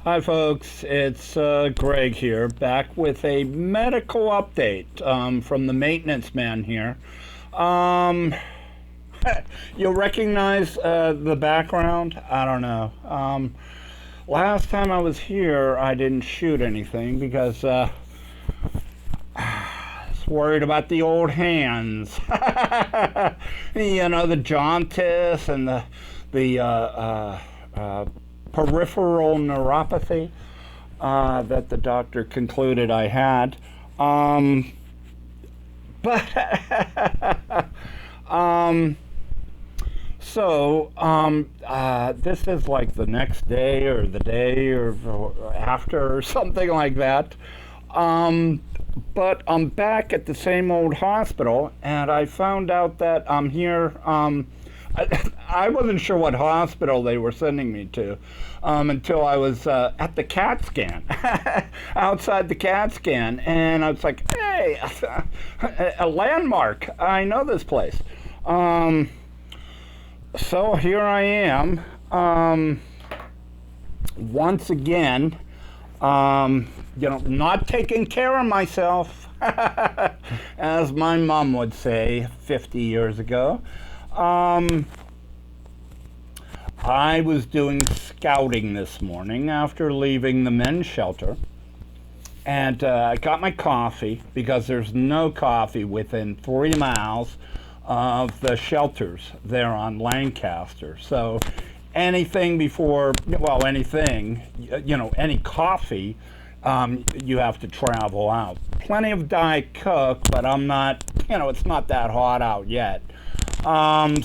Hi, folks. It's Greg here, back with a medical update from the maintenance man here. Um, you'll recognize the background? I don't know. Last time I was here, I didn't shoot anything because I was worried about the old hands. The jaundice and the peripheral neuropathy that the doctor concluded I had. But um, this is like the next day or the day or after or something like that. But I'm back at the same old hospital, and I found out that I'm here. I wasn't sure what hospital they were sending me to until I was at the CAT scan, outside the CAT scan, and I was like, hey, a landmark. I know this place. So here I am, once again, not taking care of myself, as my mom would say 50 years ago. I was doing scouting this morning after leaving the men's shelter, and I got my coffee because there's no coffee within 3 miles of the shelters there on Lancaster. So anything before, well, anything, any coffee, you have to travel out. Plenty of Diet Coke, but I'm not, it's not that hot out yet. I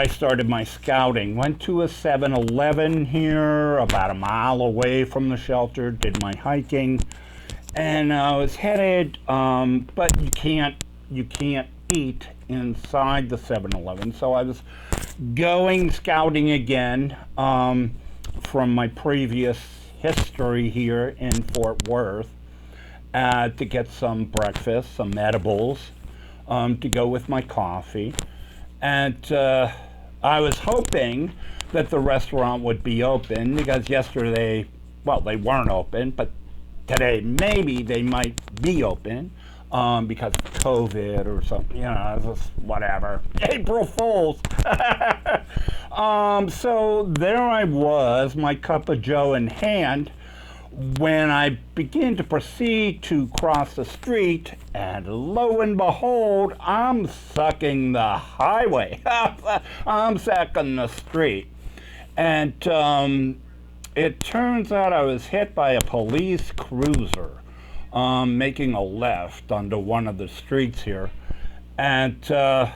started my scouting. Went to a 7-Eleven here, about a mile away from the shelter, did my hiking, and I was headed, but you can't eat inside the 7-Eleven, so I was going scouting again, from my previous history here in Fort Worth, to get some breakfast, some edibles, to go with my coffee. And I was hoping that the restaurant would be open because yesterday, well, they weren't open, but today maybe they might be open because of COVID or something, just whatever. April Fools. So there I was, my cup of joe in hand, when I began to proceed to cross the street, and lo and behold, I'm sucking the highway. I'm sucking the street. And it turns out I was hit by a police cruiser making a left onto one of the streets here. And so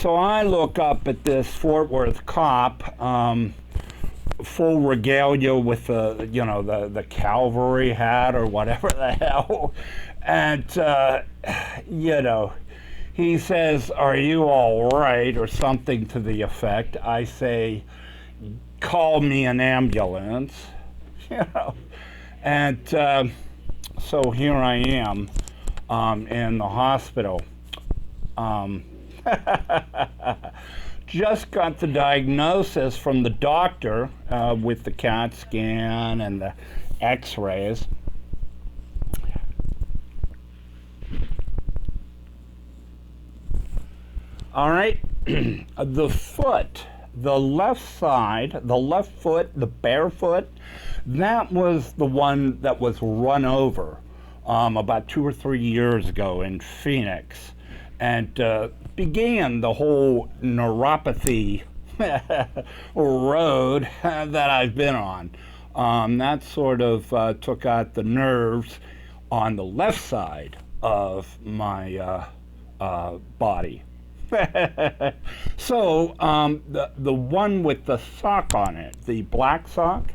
I look up at this Fort Worth cop, full regalia with the cavalry hat or whatever the hell, and he says, "Are you all right?" or something to the effect. I say, "Call me an ambulance," and so here I am in the hospital. Just got the diagnosis from the doctor with the CAT scan and the x-rays. All right, the foot, the left side, the left foot, the bare foot, that was the one that was run over about 2 or 3 years ago in Phoenix, and began the whole neuropathy road that I've been on. That sort of took out the nerves on the left side of my body. So the one with the sock on it, the black sock.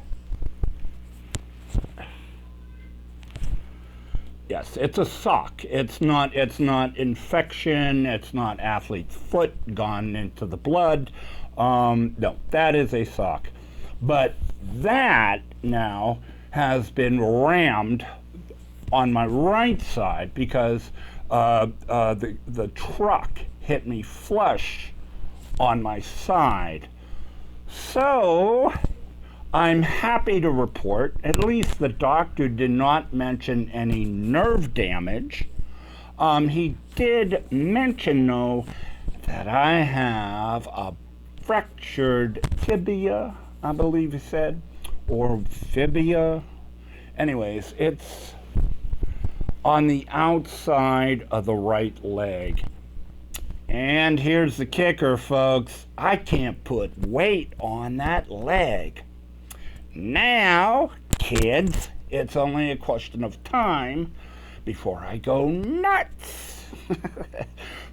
Yes, it's a sock. It's not infection. It's not athlete's foot gone into the blood. No, that is a sock. But that now has been rammed on my right side because the truck hit me flush on my side. So, I'm happy to report, at least the doctor did not mention any nerve damage. He did mention, though, that I have a fractured tibia, I believe he said, or fibia. Anyways, it's on the outside of the right leg. And here's the kicker, folks. I can't put weight on that leg. Now, kids, it's only a question of time before I go nuts.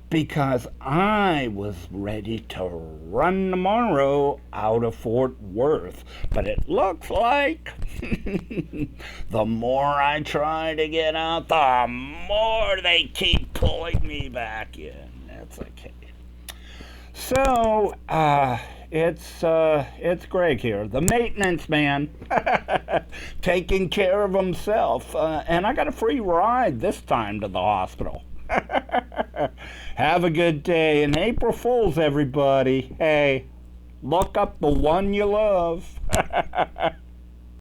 Because I was ready to run tomorrow out of Fort Worth. But it looks like the more I try to get out, the more they keep pulling me back in. That's okay. So, it's Greg here, the maintenance man, taking care of himself. And I got a free ride this time to the hospital. Have a good day, and April Fools, everybody. Hey, look up the one you love.